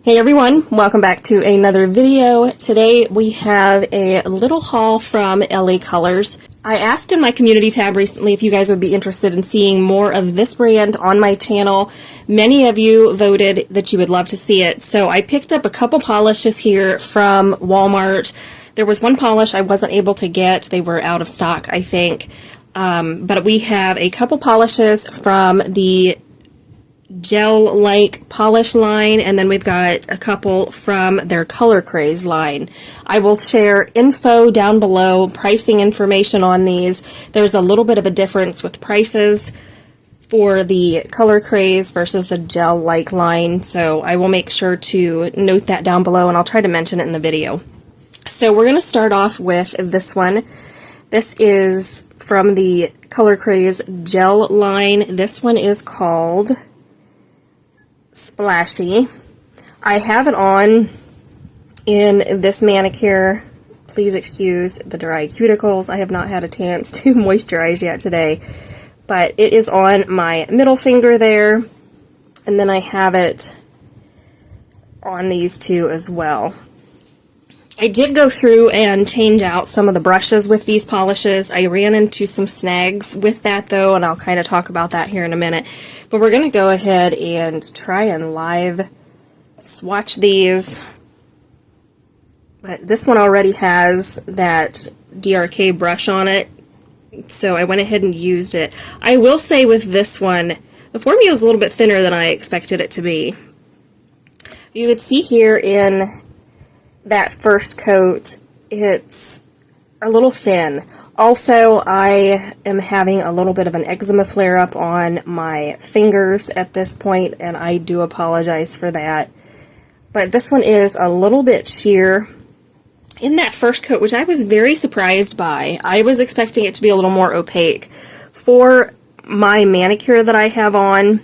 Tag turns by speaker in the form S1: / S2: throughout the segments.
S1: Hey everyone, welcome back to another video. Today we have a little haul from LA Colors. I asked in my community tab recently if you guys would be interested in seeing more of this brand on my channel. Many of you voted that you would love to see it, so I picked up a couple polishes here from Walmart. There was one polish I wasn't able to get. They were out of stock, I think. But we have a couple polishes from the gel-like polish line, and then we've got a couple from their Craze line. I will share info down below, pricing information on these. There's a little bit of a difference with prices for the Craze versus the gel-like line, so I will make sure to note that down below, and I'll try to mention it in the video. So we're going to start off with this one. This is from the Craze gel line. This one is called Splashy. I have it on in this manicure. Please excuse the dry cuticles. I have not had a chance to moisturize yet today, but it is on my middle finger there, and then I have it on these two as well. I did go through and change out some of the brushes with these polishes. I ran into some snags with that though, and I'll kind of talk about that here in a minute. But we're going to go ahead and try and live swatch these. But this one already has that DRK brush on it, so I went ahead and used it. I will say with this one, the formula is a little bit thinner than I expected it to be. You could see here in that first coat, it's a little thin. Also, I am having a little bit of an eczema flare-up on my fingers at this point, and I do apologize for that. But this one is a little bit sheer in that first coat, which I was very surprised by. I was expecting it to be a little more opaque. For my manicure that I have on,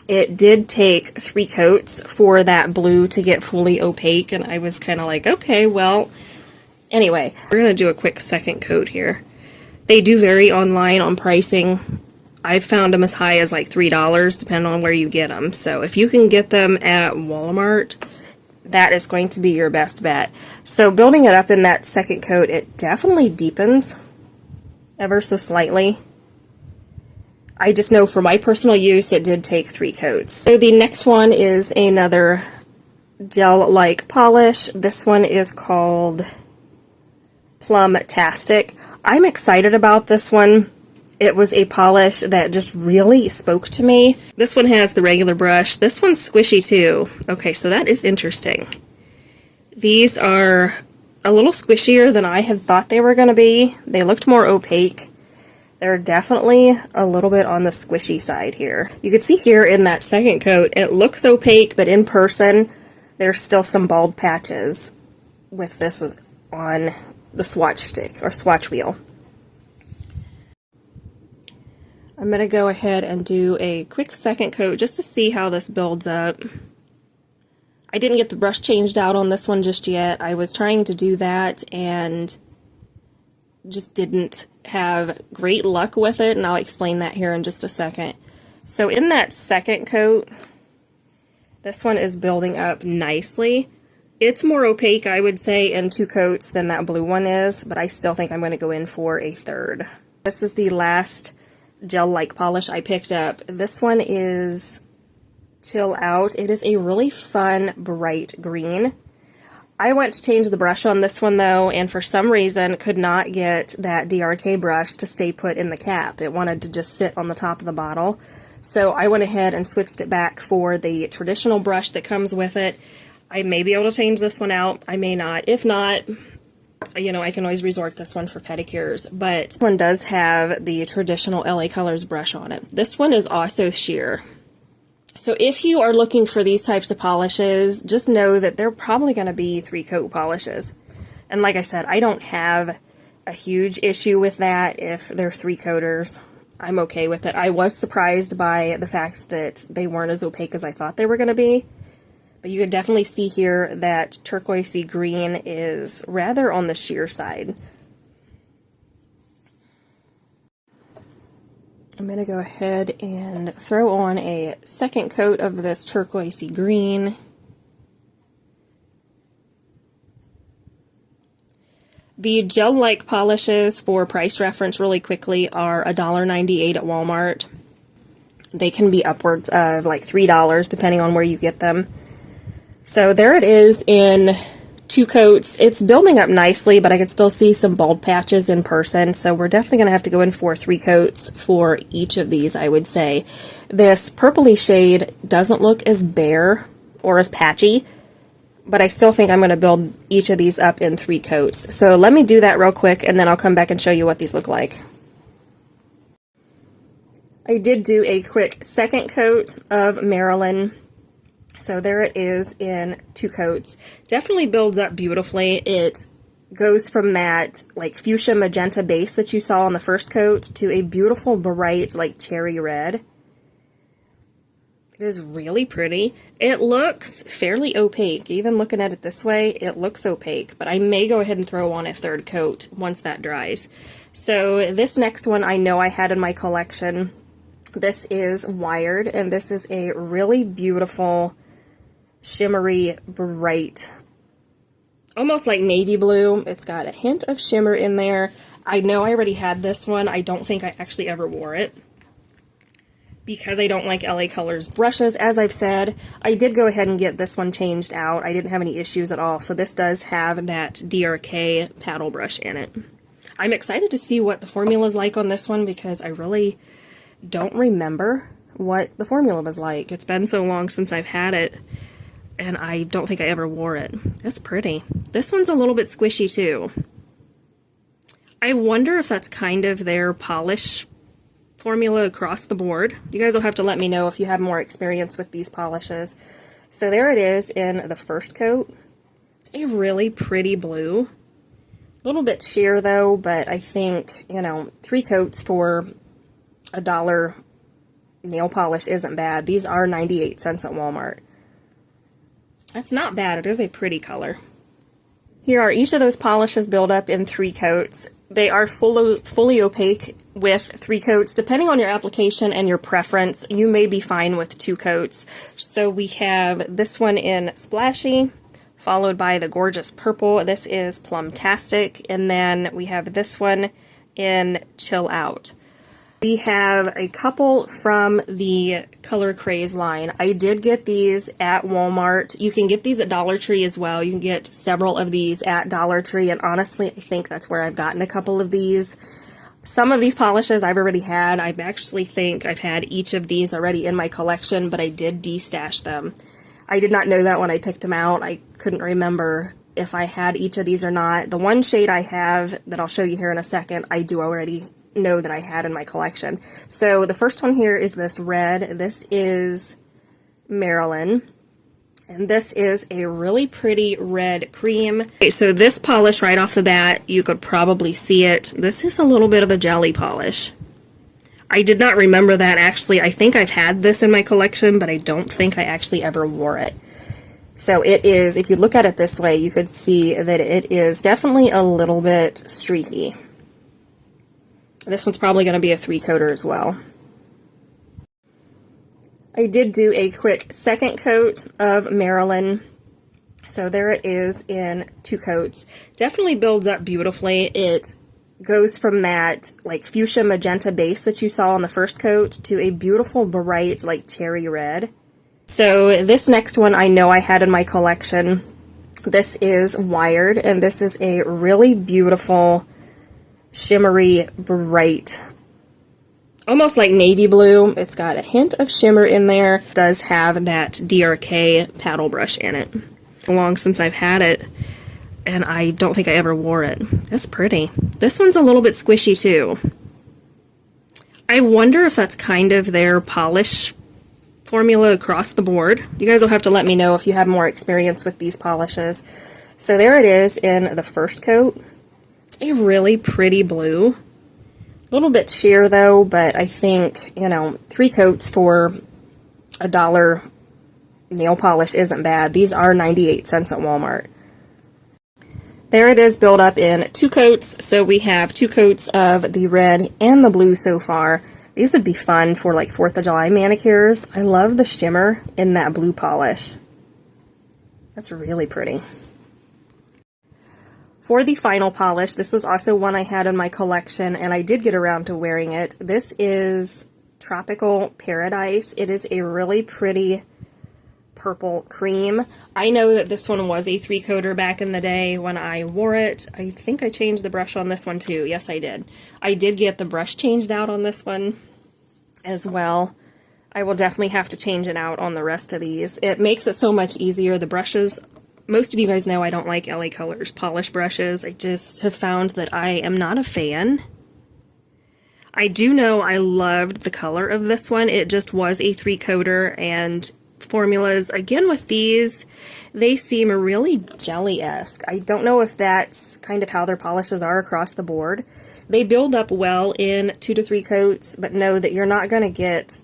S1: it did take 3 coats for that blue to get fully opaque, and I was kind of like, okay, well, anyway, we're going to do a quick second coat here. They do vary online on pricing. I've found them as high as like $3, depending on where you get them. So if you can get them at Walmart, that is going to be your best bet. So building it up in that second coat, it definitely deepens ever so slightly. I just know for my personal use, it did take 3 coats. So the next one is another gel-like polish. This one is called Plumtastic. I'm excited about this one. It was a polish that just really spoke to me. This one has the regular brush. This one's squishy too. Okay, so that is interesting. These are a little squishier than I had thought they were going to be. They looked more opaque. They're definitely a little bit on the squishy side here. You can see here in that second coat, it looks opaque, but in person, there's still some bald patches with this on the swatch stick or swatch wheel. I'm going to go ahead and do a quick second coat just to see how this builds up. I didn't get the brush changed out on this one just yet. I was trying to do that and just didn't have great luck with it, and I'll explain that here in just a second. So in that second coat, this one is building up nicely. It's more opaque, I would say, in 2 coats than that blue one is, but I still think I'm going to go in for a third. This is the last gel-like polish I picked up. This one is Chill Out. It is a really fun, bright green. I went to change the brush on this one though, and for some reason could not get that DRK brush to stay put in the cap. It wanted to just sit on the top of the bottle. So I went ahead and switched it back for the traditional brush that comes with it. I may be able to change this one out. I may not. If not, you know, I can always resort this one for pedicures. But this one does have the traditional LA Colors brush on it. This one is also sheer. So if you are looking for these types of polishes, just know that they're probably going to be 3-coat polishes. And like I said, I don't have a huge issue with that if they're 3-coaters. I'm okay with it. I was surprised by the fact that they weren't as opaque as I thought they were going to be. But you can definitely see here that turquoisey green is rather on the sheer side. I'm going to go ahead and throw on a second coat of this turquoisey green. The gel-like polishes, for price reference really quickly, are $1.98 at Walmart. They can be upwards of like $3 depending on where you get them. So there it is in 2 coats. It's building up nicely, but I can still see some bald patches in person, so we're definitely going to have to go in for 3 coats for each of these, I would say. This purpley shade doesn't look as bare or as patchy, but I still think I'm going to build each of these up in 3 coats. So let me do that real quick, and then I'll come back and show you what these look like. I did do a quick second coat of Marilyn. So there it is in 2 coats. Definitely builds up beautifully. It goes from that like fuchsia magenta base that you saw on the first coat to a beautiful bright like cherry red. It is really pretty. It looks fairly opaque. Even looking at it this way, it looks opaque, but I may go ahead and throw on a 3rd coat once that dries. So this next one I know I had in my collection. This is Wired, and this is a really beautiful, shimmery, bright, almost like navy blue. It's got a hint of shimmer in there. I know I already had this one. I don't think I actually ever wore it, because I don't like LA Colors brushes, as I've said. I did go ahead and get this one changed out. I didn't have any issues at all. So this does have that DRK paddle brush in it. I'm excited to see what the formula is like on this one, because I really don't remember what the formula was like. It's been so long since I've had it, and I don't think I ever wore it. That's pretty. This one's a little bit squishy too. I wonder if that's kind of their polish formula across the board. You guys will have to let me know if you have more experience with these polishes. So there it is in the first coat. It's a really pretty blue. A little bit sheer though, but I think, you know, 3 coats for $1 nail polish isn't bad. These are 98 cents at Walmart. That's not bad. It is a pretty color. Here are each of those polishes built up in 3 coats. They are fully opaque with 3 coats. Depending on your application and your preference, you may be fine with 2 coats. So we have this one in Splashy, followed by the gorgeous purple. This is Plumtastic, and then we have this one in Chill Out. We have a couple from the Color Craze line. I did get these at Walmart. You can get these at Dollar Tree as well. You can get several of these at Dollar Tree, and honestly, I think that's where I've gotten a couple of these. Some of these polishes I've already had. I actually think I've had each of these already in my collection, but I did de-stash them. I did not know that when I picked them out. I couldn't remember if I had each of these or not. The one shade I have that I'll show you here in a second, I do already know that I had in my collection. So the first one here is this red. This is Marilyn, and this is a really pretty red cream. Okay, so this polish right off the bat, you could probably see it. This is a little bit of a jelly polish. I did not remember that actually. I think I've had this in my collection, but I don't think I actually ever wore it. So it is, if you look at it this way, you could see that it is definitely a little bit streaky. This one's probably going to be a 3-coater as well. I did do a quick second coat of Marilyn. So there it is in 2 coats. Definitely builds up beautifully. It goes from that like fuchsia magenta base that you saw on the first coat to a beautiful bright like cherry red. So this next one I know I had in my collection. This is Wired, and this is a really beautiful, shimmery, bright, almost like navy blue. It's got a hint of shimmer in there. It does have that DRK paddle brush in it. Long since I've had it, and I don't think I ever wore it. That's pretty. This one's a little bit squishy too. I wonder if that's kind of their polish formula across the board. You guys will have to let me know if you have more experience with these polishes. So there it is in the first coat. A really pretty blue. A little bit sheer though, but I think, you know, 3 coats for $1 nail polish isn't bad. These are 98 cents at Walmart. There it is built up in 2 coats. So we have 2 coats of the red and the blue so far. These would be fun for like 4th of July manicures. I love the shimmer in that blue polish. That's really pretty. For the final polish, this is also one I had in my collection, and I did get around to wearing it. This is Tropical Paradise. It is a really pretty purple cream. I know that this one was a 3-coater back in the day when I wore it. I think I changed the brush on this one too. Yes, I did. I did get the brush changed out on this one as well. I will definitely have to change it out on the rest of these. It makes it so much easier. The brushes, most of you guys know I don't like LA Colors polish brushes. I just have found that I am not a fan. I do know I loved the color of this one. It just was a 3-coater, and formulas, again with these, they seem really jelly-esque. I don't know if that's kind of how their polishes are across the board. They build up well in 2 to 3 coats, but know that you're not going to get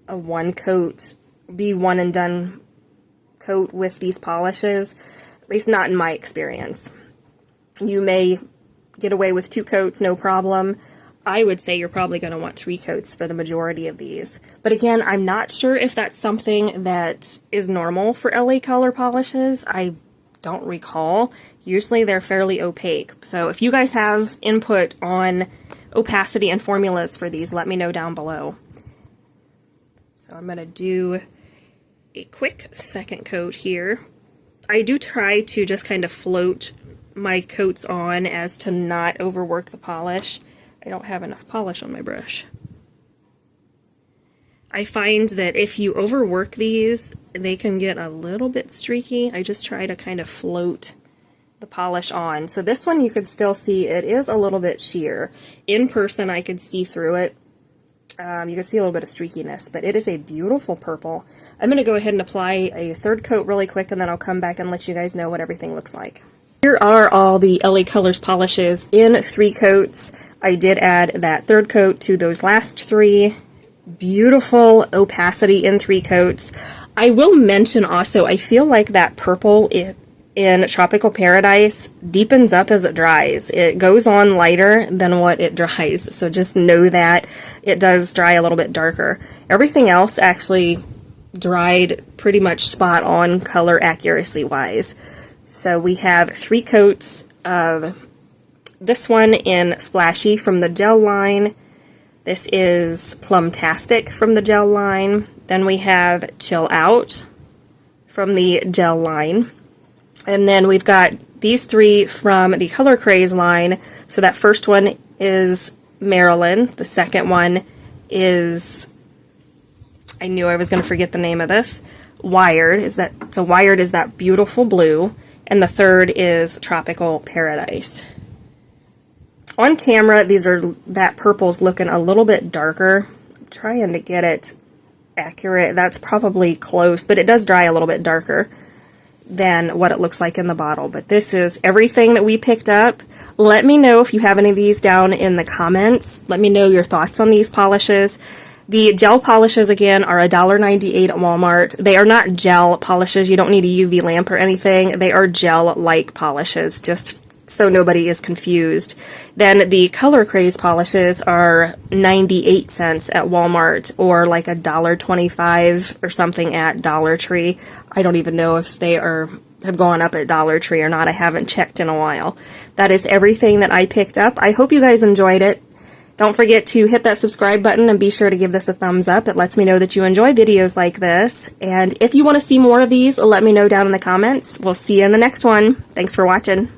S1: a 1-coat, be one and done coat with these polishes, at least not in my experience. You may get away with 2 coats, no problem. I would say you're probably going to want 3 coats for the majority of these. But again, I'm not sure if that's something that is normal for LA Color polishes. I don't recall. Usually they're fairly opaque. So if you guys have input on opacity and formulas for these, let me know down below. So I'm going to do a quick second coat here. I do try to just kind of float my coats on as to not overwork the polish. I don't have enough polish on my brush. I find that if you overwork these, they can get a little bit streaky. I just try to kind of float the polish on. So this one you can still see it is a little bit sheer. In person I could see through it. You can see a little bit of streakiness, but it is a beautiful purple. I'm going to go ahead and apply a 3rd coat really quick, and then I'll come back and let you guys know what everything looks like. Here are all the LA Colors polishes in 3 coats. I did add that 3rd coat to those last 3. Beautiful opacity in 3 coats. I will mention also, I feel like that purple in Tropical Paradise deepens up as it dries. It goes on lighter than what it dries, so just know that it does dry a little bit darker. Everything else actually dried pretty much spot on color accuracy wise. So we have 3 coats of this one in Splashy from the gel line. This is Plumtastic from the gel line. Then we have Chill Out from the gel line. And then we've got these 3 from the Color Craze line. So that first one is Marilyn. The second one is, I knew I was going to forget the name of this, Wired. So Wired is that beautiful blue. And the 3rd is Tropical Paradise. On camera, that purple's looking a little bit darker. I'm trying to get it accurate. That's probably close, but it does dry a little bit darker than what it looks like in the bottle. But this is everything that we picked up. Let me know if you have any of these down in the comments. Let me know your thoughts on these polishes. The gel polishes, again, are $1.98 at Walmart. They are not gel polishes. You don't need a UV lamp or anything. They are gel-like polishes, just so nobody is confused. Then the Color Craze polishes are 98 cents at Walmart, or like $1.25 or something at Dollar Tree. I don't even know if they have gone up at Dollar Tree or not. I haven't checked in a while. That is everything that I picked up. I hope you guys enjoyed it. Don't forget to hit that subscribe button and be sure to give this a thumbs up. It lets me know that you enjoy videos like this. And if you want to see more of these, let me know down in the comments. We'll see you in the next one. Thanks for watching.